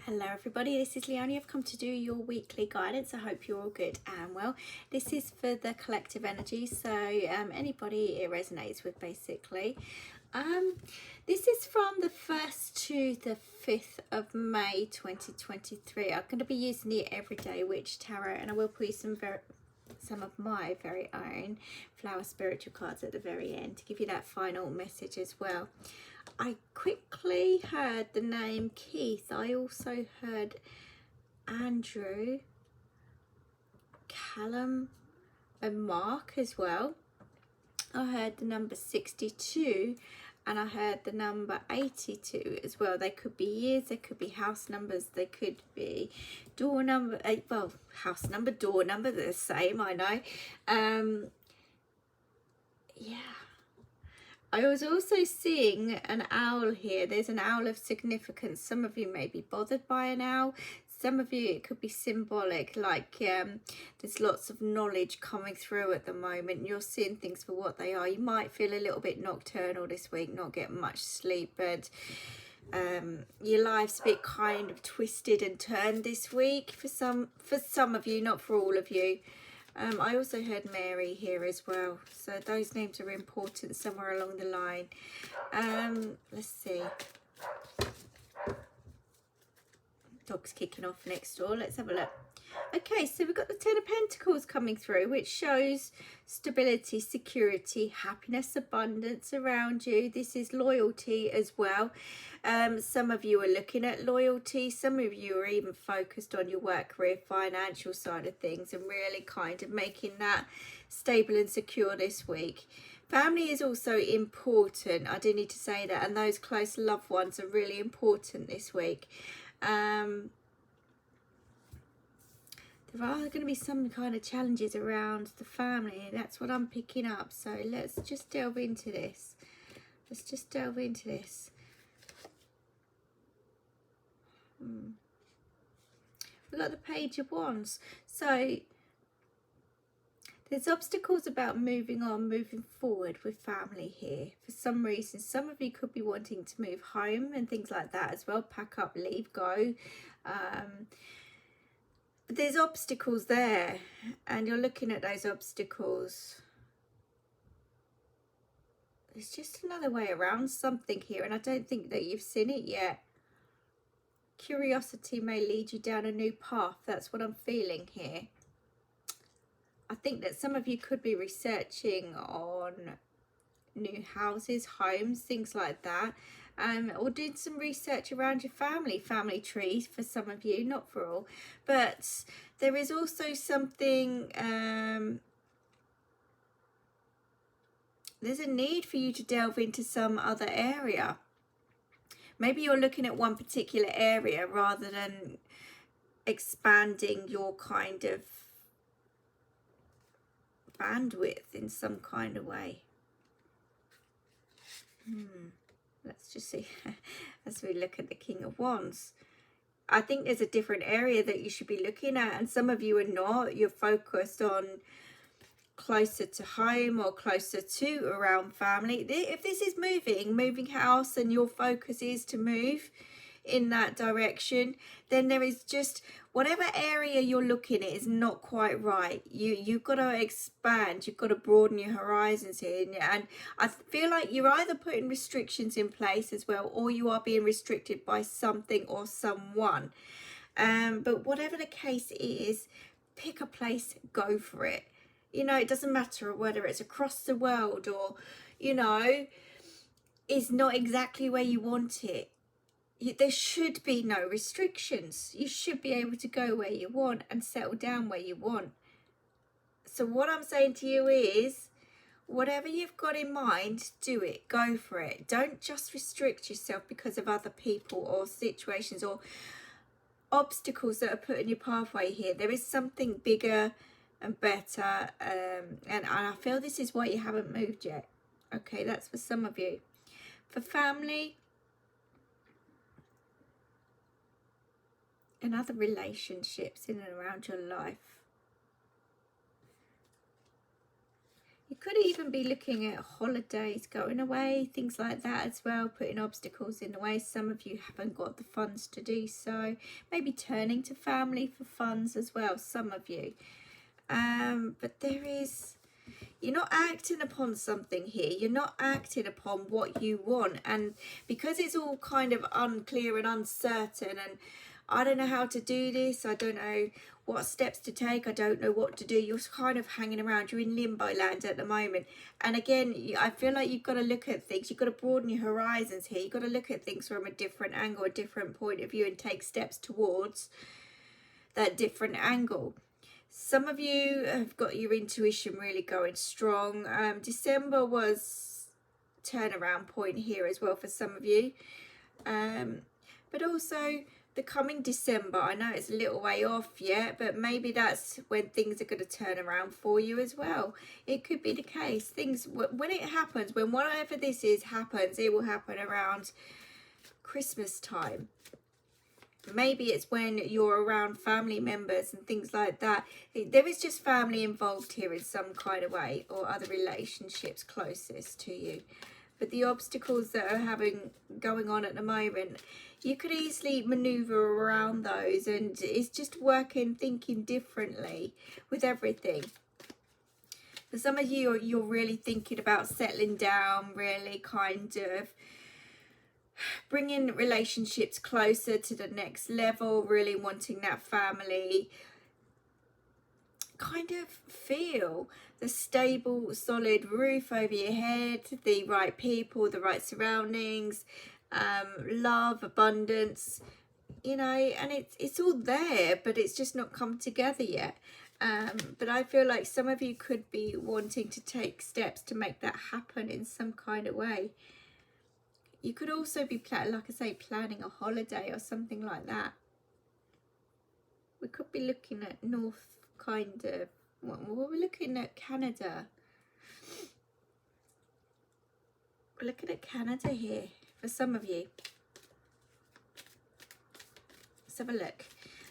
Hello everybody, this is Leone. I've come to do your weekly guidance. I hope you're all good and well. This is for the collective energy, so anybody it resonates with basically. This is from the 1st to the 5th of May 2023. I'm going to be using the Everyday Witch Tarot, and I will put some of my very own flower spiritual cards at the very end to give you that final message as well. I quickly heard the name Keith. I also heard Andrew, Callum and Mark as well. I heard the number 62 and I heard the number 82 as well. They could be years, they could be house numbers, they could be door number, well, house number, door number, they're the same, I know. Yeah. I was also seeing an owl here. There's an owl of significance. Some of you may be bothered by an owl. Some of you, it could be symbolic, like there's lots of knowledge coming through at the moment. You're seeing things for what they are. You might feel a little bit nocturnal this week, not getting much sleep, but your life's a bit kind of twisted and turned this week for some of you, not for all of you. I also heard Mary here as well, so those names are important somewhere along the line. Let's see. Dog's kicking off next door. Let's have a look. Okay, so we've got the 10 of Pentacles coming through, which shows stability, security, happiness, abundance around you. This is loyalty as well. Some of you are looking at loyalty. Some of you are even focused on your work, career, financial side of things and really kind of making that stable and secure this week. Family is also important. I do need to say that. And those close loved ones are really important this week. There are going to be some kind of challenges around the family. That's what I'm picking up. So let's just delve into this. Let's just delve into this. We've got the Page of Wands. So there's obstacles about moving on, moving forward with family here. For some reason, some of you could be wanting to move home and things like that as well. Pack up, leave, go. But there's obstacles there, and you're looking at those obstacles. There's just another way around something here, and I don't think that you've seen it yet. Curiosity may lead you down a new path. That's what I'm feeling here. I think that some of you could be researching on new houses, homes, things like that. Or doing some research around your family trees for some of you, not for all. But there is also something, there's a need for you to delve into some other area. Maybe you're looking at one particular area rather than expanding your kind of bandwidth in some kind of way. Let's just see as we look at the King of Wands. I think there's a different area that you should be looking at, and some of you are not. You're focused on closer to home or closer to around family. If this is moving house, and your focus is to move in that direction, then there is just whatever area you're looking at is not quite right. You've got to expand, you've got to broaden your horizons here, and I feel like you're either putting restrictions in place as well, or you are being restricted by something or someone. But whatever the case is, pick a place, go for it. You know, it doesn't matter whether it's across the world or, you know, it's not exactly where you want it. There should be no restrictions. You should be able to go where you want and settle down where you want. So what I'm saying to you is, whatever you've got in mind, do it. Go for it. Don't just restrict yourself because of other people or situations or obstacles that are put in your pathway here. There is something bigger and better. And I feel this is why you haven't moved yet. Okay, that's for some of you. For family and other relationships in and around your life, could even be looking at holidays going away, things like that as well, putting obstacles in the way. Some of you haven't got the funds to do so. Maybe turning to family for funds as well, some of you. But there is, you're not acting upon something here. You're not acting upon what you want. And because it's all kind of unclear and uncertain, and I don't know how to do this, I don't know what steps to take, I don't know what to do, you're kind of hanging around, you're in limbo land at the moment. And again, I feel like you've got to look at things, you've got to broaden your horizons here, you've got to look at things from a different angle, a different point of view, and take steps towards that different angle. Some of you have got your intuition really going strong. December was turnaround point here as well for some of you. But also the coming December, I know it's a little way off yet, but maybe that's when things are going to turn around for you as well. It could be the case. Things, when it happens, when whatever this is happens, it will happen around Christmas time. Maybe it's when you're around family members and things like that. There is just family involved here in some kind of way, or other relationships closest to you. But the obstacles that are going on at the moment, you could easily maneuver around those, and it's just thinking differently with everything. For some of you, you're really thinking about settling down, really kind of bringing relationships closer to the next level, really wanting that family kind of feel, the stable, solid roof over your head, the right people, the right surroundings, love, abundance, you know, and it's all there, but it's just not come together yet. But I feel like some of you could be wanting to take steps to make that happen in some kind of way. You could also be, like I say, planning a holiday or something like that. We could be looking at north, kind of, we're looking at Canada. We're looking at Canada here for some of you. Let's have a look.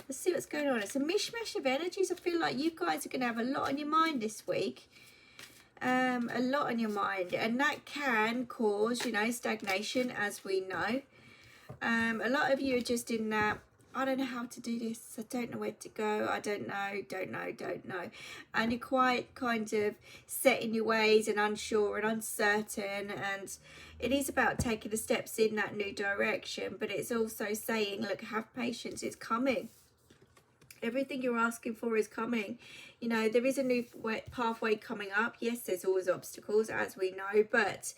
Let's see what's going on. It's a mishmash of energies. I feel like you guys are going to have a lot on your mind this week. A lot on your mind, and that can cause, you know, stagnation, as we know. A lot of you are just in that, I don't know how to do this, I don't know where to go, I don't know, and you're quite kind of set in your ways and unsure and uncertain, and it is about taking the steps in that new direction, but it's also saying, look, have patience, it's coming. Everything you're asking for is coming. You know, there is a new pathway coming up. Yes, there's always obstacles, as we know, but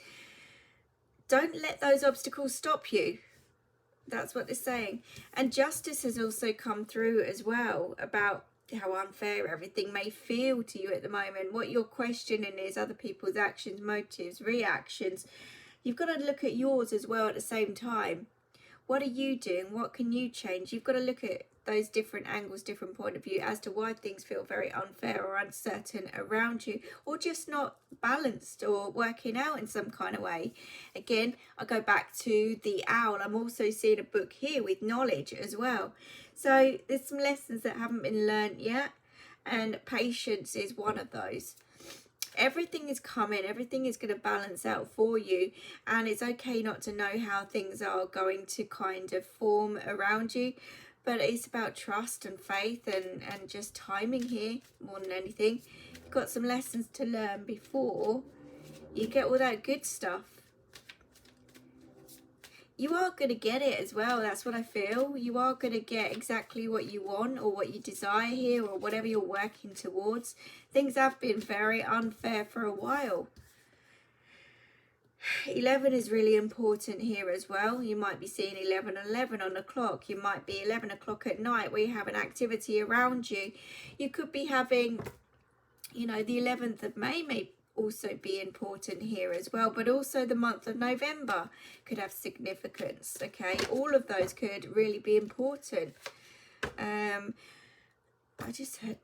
don't let those obstacles stop you. That's what they're saying. And justice has also come through as well, about how unfair everything may feel to you at the moment. What you're questioning is other people's actions, motives, reactions. You've got to look at yours as well at the same time. What are you doing? What can you change? You've got to look at those different angles, different point of view as to why things feel very unfair or uncertain around you, or just not balanced or working out in some kind of way. Again, I go back to the owl. I'm also seeing a book here with knowledge as well. So there's some lessons that haven't been learned yet, and patience is one of those. Everything is coming, everything is going to balance out for you, and it's okay not to know how things are going to kind of form around you, but it's about trust and faith and just timing here more than anything. You've got some lessons to learn before you get all that good stuff. You are going to get it as well. That's what I feel. You are going to get exactly what you want or what you desire here, or whatever you're working towards. Things have been very unfair for a while. 11 is really important here as well. You might be seeing 11:11 on the clock. You might be 11 o'clock at night where you have an activity around you. You could be having, you know, the 11th of May may also be important here as well, but also the month of November could have significance. Okay, all of those could really be important. I just had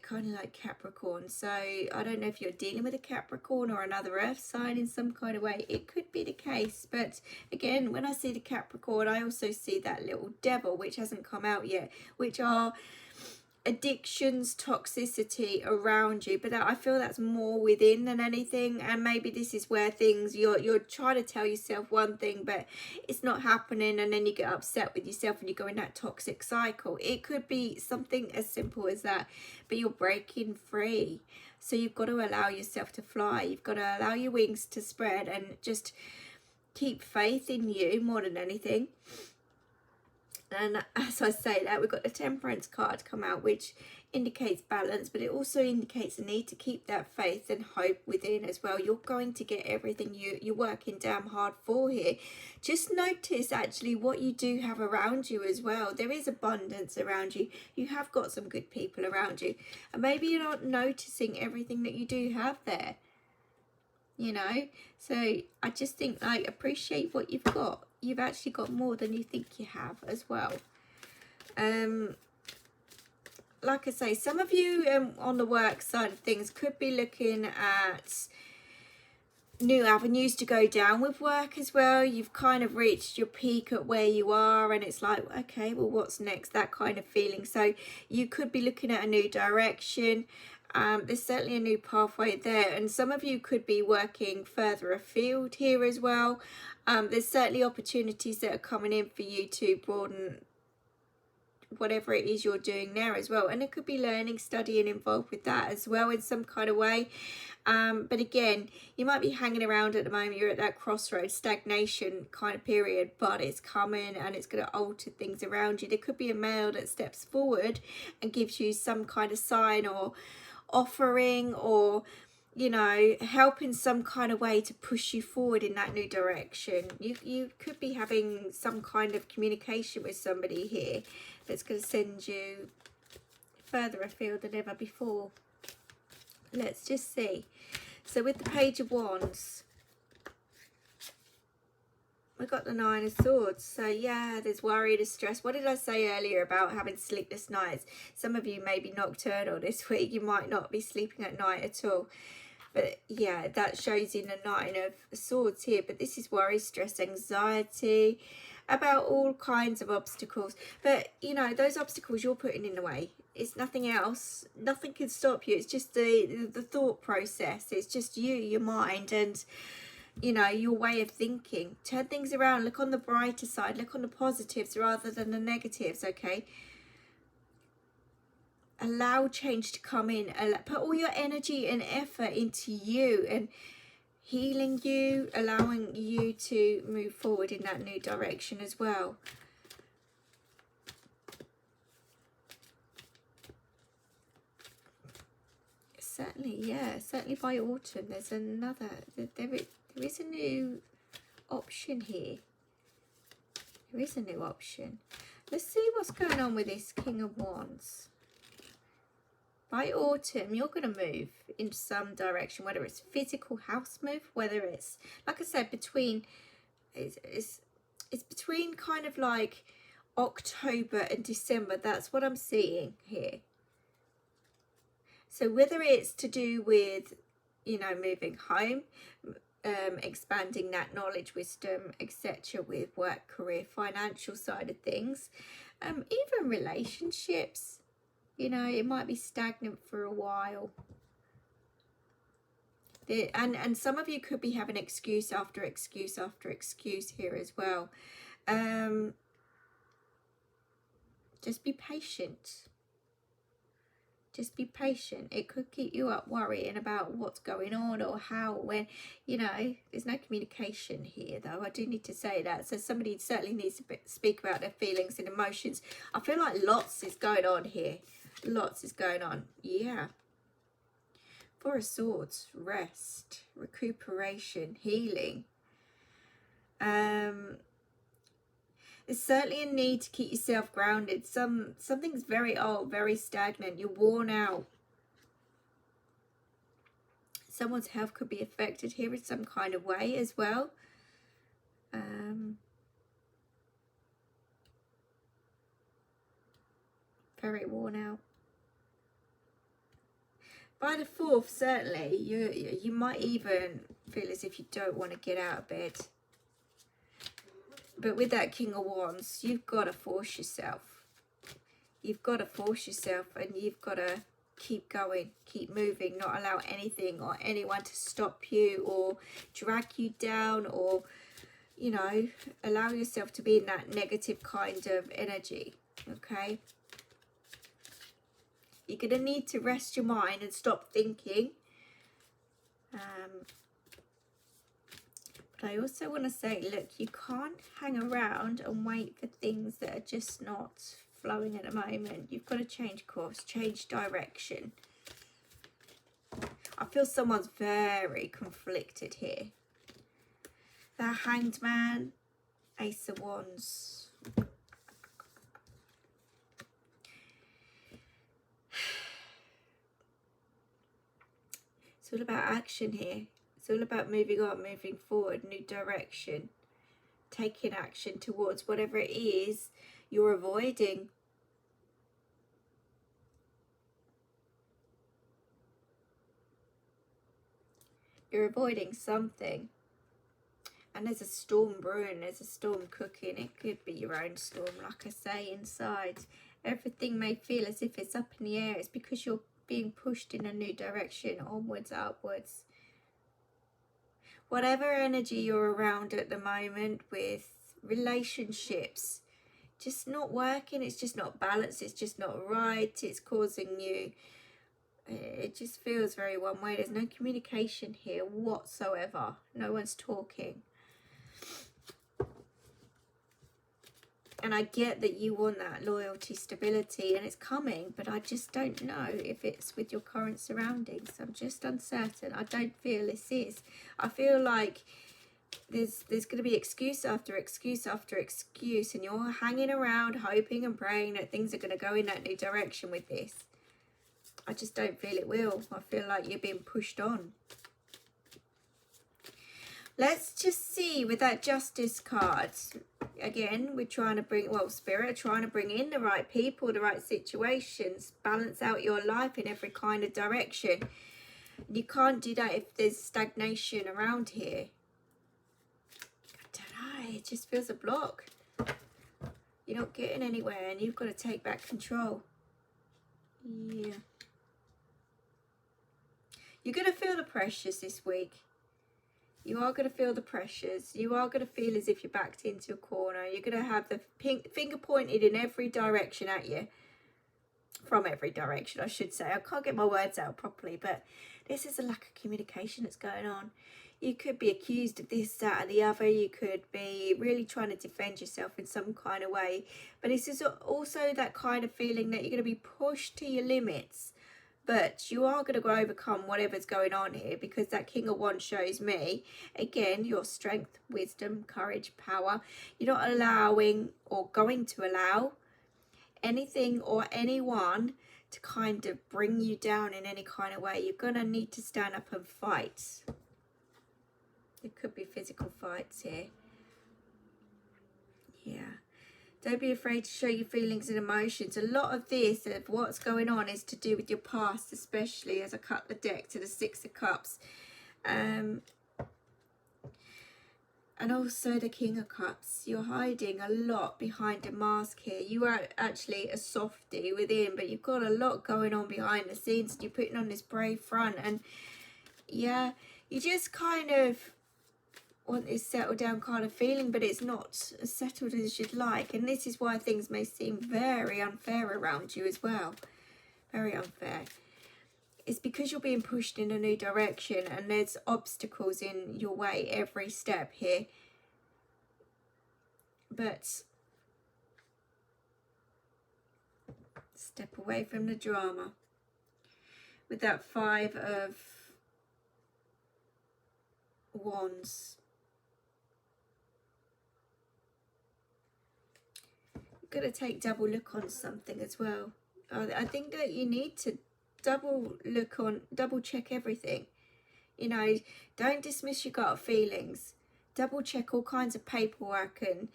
kind of like Capricorn, so I don't know if you're dealing with a Capricorn or another earth sign in some kind of way. It could be the case, but again, when I see the Capricorn, I also see that little devil, which hasn't come out yet, which are addictions, toxicity around you, but I feel that's more within than anything. And maybe this is where things, you're trying to tell yourself one thing but it's not happening, and then you get upset with yourself and you go in that toxic cycle. It could be something as simple as that, but you're breaking free. So you've got to allow yourself to fly. You've got to allow your wings to spread and just keep faith in you more than anything. And as I say that, we've got the Temperance card come out, which indicates balance, but it also indicates the need to keep that faith and hope within as well. You're going to get everything you're working damn hard for here. Just notice actually what you do have around you as well. There is abundance around you. You have got some good people around you, and maybe you're not noticing everything that you do have there, you know. So I just think, like, appreciate what you've got. You've actually got more than you think you have as well. Like I say, some of you on the work side of things could be looking at new avenues to go down with work as well. You've kind of reached your peak at where you are, and it's like, okay, well, what's next? That kind of feeling. So you could be looking at a new direction. There's certainly a new pathway there, and some of you could be working further afield here as well. There's certainly opportunities that are coming in for you to broaden whatever it is you're doing there as well, and it could be learning, studying involved with that as well in some kind of way. But again, you might be hanging around at the moment. You're at that crossroads, stagnation kind of period, but it's coming and it's going to alter things around you. There could be a male that steps forward and gives you some kind of sign or offering, or, you know, help in some kind of way to push you forward in that new direction. You could be having some kind of communication with somebody here that's going to send you further afield than ever before. Let's just see. So with the Page of Wands, we got the Nine of Swords. So yeah, there's worry, there's stress. What did I say earlier about having sleepless nights? Some of you may be nocturnal this week. You might not be sleeping at night at all. But yeah, that shows in the Nine of Swords here. But this is worry, stress, anxiety about all kinds of obstacles. But, you know, those obstacles you're putting in the way. It's nothing else. Nothing can stop you. It's just the thought process. It's just you, your mind, and, you know, your way of thinking. Turn things around. Look on the brighter side. Look on the positives rather than the negatives, okay? Allow change to come in. Put all your energy and effort into you and healing you, allowing you to move forward in that new direction as well. Certainly, yeah, certainly by autumn there's another, there is a new option here. There is a new option. Let's see what's going on with this King of Wands. By autumn, you're going to move in some direction, whether it's physical house move, whether it's, like I said, between, it's between kind of like October and December. That's what I'm seeing here. So whether it's to do with, you know, moving home, expanding that knowledge, wisdom, etc. with work, career, financial side of things, even relationships. You know, it might be stagnant for a while. And some of you could be having excuse after excuse after excuse here as well. Just be patient. Just be patient. It could keep you up worrying about what's going on or how, when, you know, there's no communication here though. I do need to say that. So somebody certainly needs to speak about their feelings and emotions. I feel like lots is going on here. Lots is going on. Yeah. Four of Swords. Rest. Recuperation. Healing. There's certainly a need to keep yourself grounded. Something's very old, very stagnant. You're worn out. Someone's health could be affected here in some kind of way as well. Very worn out. By the 4th, certainly, you might even feel as if you don't want to get out of bed. But with that King of Wands, you've got to force yourself. You've got to force yourself, and you've got to keep going, keep moving, not allow anything or anyone to stop you or drag you down, or, you know, allow yourself to be in that negative kind of energy. Okay, you're going to need to rest your mind and stop thinking. But I also want to say, look, you can't hang around and wait for things that are just not flowing at the moment. You've got to change course, change direction. I feel someone's very conflicted here. The Hanged Man, Ace of Wands. It's all about action here. It's all about moving on, moving forward, new direction, taking action towards whatever it is you're avoiding. You're avoiding something. And there's a storm brewing, there's a storm cooking. It could be your own storm, like I say, inside. Everything may feel as if it's up in the air. It's because you're being pushed in a new direction, onwards, upwards. Whatever energy you're around at the moment with relationships, just not working, it's just not balanced, it's just not right, it's causing you, it just feels very one way. There's no communication here whatsoever. No one's talking. And I get that you want that loyalty, stability, and it's coming, but I just don't know if it's with your current surroundings. I'm just uncertain. I don't feel this is. I feel like there's going to be excuse after excuse after excuse, and you're hanging around hoping and praying that things are going to go in that new direction with this. I just don't feel it will. I feel like you're being pushed on. Let's just see with that Justice card. Again, we're trying to bring, well, Spirit are trying to bring in the right people, the right situations, balance out your life in every kind of direction. You can't do that if there's stagnation around here. I don't know, it just feels a block. You're not getting anywhere, and you've got to take back control. Yeah. You're going to feel the pressures this week. You are going to feel the pressures. You are going to feel as if you're backed into a corner. You're going to have the finger pointed in every direction at you. From every direction, I should say. I can't get my words out properly, but this is a lack of communication that's going on. You could be accused of this, that, and the other. You could be really trying to defend yourself in some kind of way. But this is also that kind of feeling that you're going to be pushed to your limits. But you are going to overcome whatever's going on here, because that King of Wands shows me, again, your strength, wisdom, courage, power. You're not allowing or going to allow anything or anyone to kind of bring you down in any kind of way. You're going to need to stand up and fight. There could be physical fights here. Yeah. Don't be afraid to show your feelings and emotions. A lot of this, of what's going on, is to do with your past, especially as I cut the deck to the Six of Cups. And also the King of Cups. You're hiding a lot behind a mask here. You are actually a softie within, but you've got a lot going on behind the scenes. You're putting on this brave front, and yeah, you just kind of want this settled down kind of feeling, but it's not as settled as you'd like. And this is why things may seem very unfair around you as well. Very unfair. It's because you're being pushed in a new direction, and there's obstacles in your way every step here. But step away from the drama. With that Five of Wands, you're going to take double look on something as well. I think that you need to double check everything. You know, don't dismiss your gut feelings. Double check all kinds of paperwork, and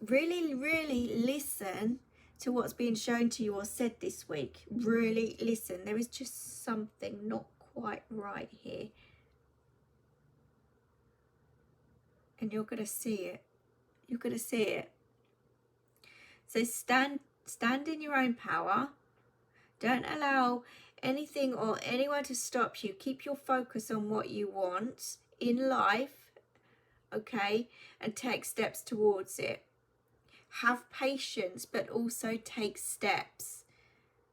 really listen to what's being shown to you or said this week. Really listen. There is just something not quite right here, and you're going to see it. You're going to see it. So stand Stand in your own power. Don't allow anything or anyone to stop you. Keep your focus on what you want in life, okay? And take steps towards it. Have patience, but also take steps.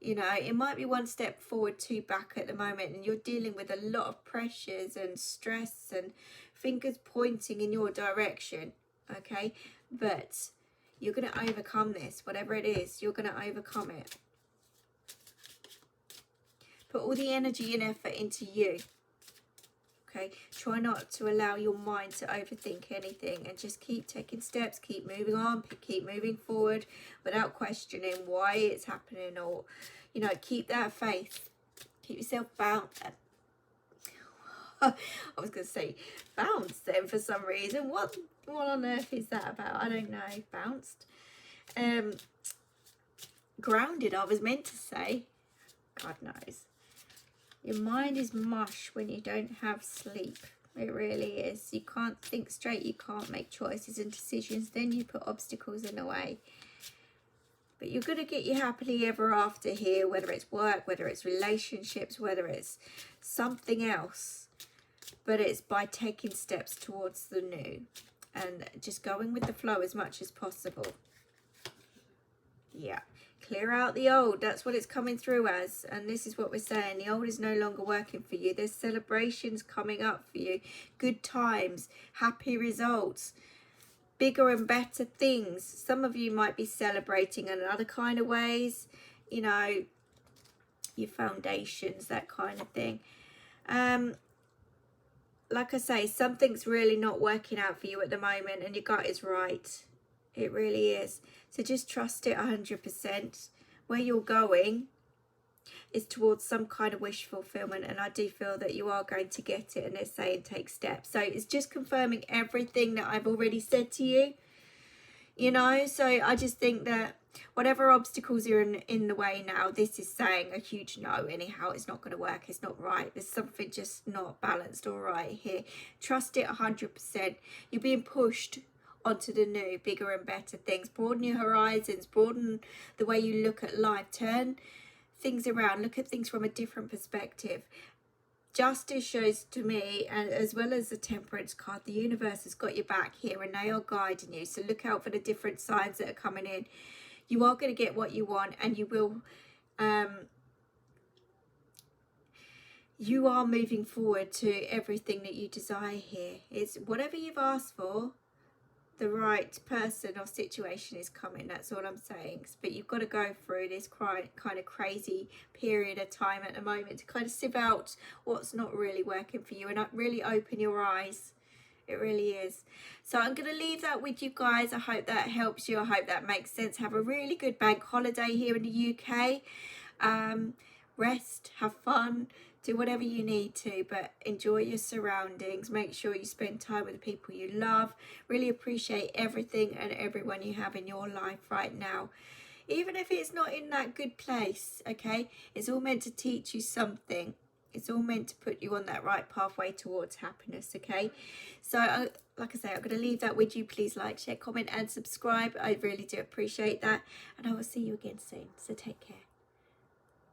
You know, it might be one step forward, two back at the moment, and you're dealing with a lot of pressures and stress and fingers pointing in your direction, okay? But you're going to overcome this. Whatever it is, you're going to overcome it. Put all the energy and effort into you. Okay, try not to allow your mind to overthink anything, and just keep taking steps, keep moving on, keep moving forward without questioning why it's happening, or, you know, keep that faith. Keep yourself bounced. I was going to say bounced then for some reason. What on earth is that about? I don't know. Bounced. Grounded, I was meant to say. God knows. Your mind is mush when you don't have sleep. It really is. You can't think straight. You can't make choices and decisions. Then you put obstacles in the way. But you're going to get your happily ever after here, whether it's work, whether it's relationships, whether it's something else. But it's by taking steps towards the new and just going with the flow as much as possible. Yeah. Clear out the old. That's what it's coming through as. And this is what we're saying. The old is no longer working for you. There's celebrations coming up for you. Good times. Happy results. Bigger and better things. Some of you might be celebrating in other kind of ways. You know, your foundations, that kind of thing. Like I say, something's really not working out for you at the moment, and your gut is right. It really is. So just trust it 100%. Where you're going is towards some kind of wish fulfillment, and I do feel that you are going to get it, and it's saying take steps. So it's just confirming everything that I've already said to you. You know, so I just think that whatever obstacles are in the way now, this is saying a huge no. Anyhow, it's not going to work. It's not right. There's something just not balanced all right here. Trust it 100%. You're being pushed onto the new, bigger and better things. Broaden your horizons. Broaden the way you look at life. Turn things around. Look at things from a different perspective. Justice shows to me, and as well as the Temperance card, the universe has got your back here, and they are guiding you. So look out for the different signs that are coming in. You are going to get what you want, and you will. You are moving forward to everything that you desire here. It's whatever you've asked for. The right person or situation is coming. That's all I'm saying. But you've got to go through this kind of crazy period of time at the moment to kind of sieve out what's not really working for you, and really open your eyes. It really is. So I'm going to leave that with you guys. I hope that helps you. I hope that makes sense. Have a really good bank holiday here in the UK. Rest, have fun, do whatever you need to, but enjoy your surroundings. Make sure you spend time with the people you love. Really appreciate everything and everyone you have in your life right now, even if it's not in that good place. Okay, it's all meant to teach you something. It's all meant to put you on that right pathway towards happiness. Okay, so like I say, I'm going to leave that with you. Please like, share, comment and subscribe. I really do appreciate that, and I will see you again soon. So take care.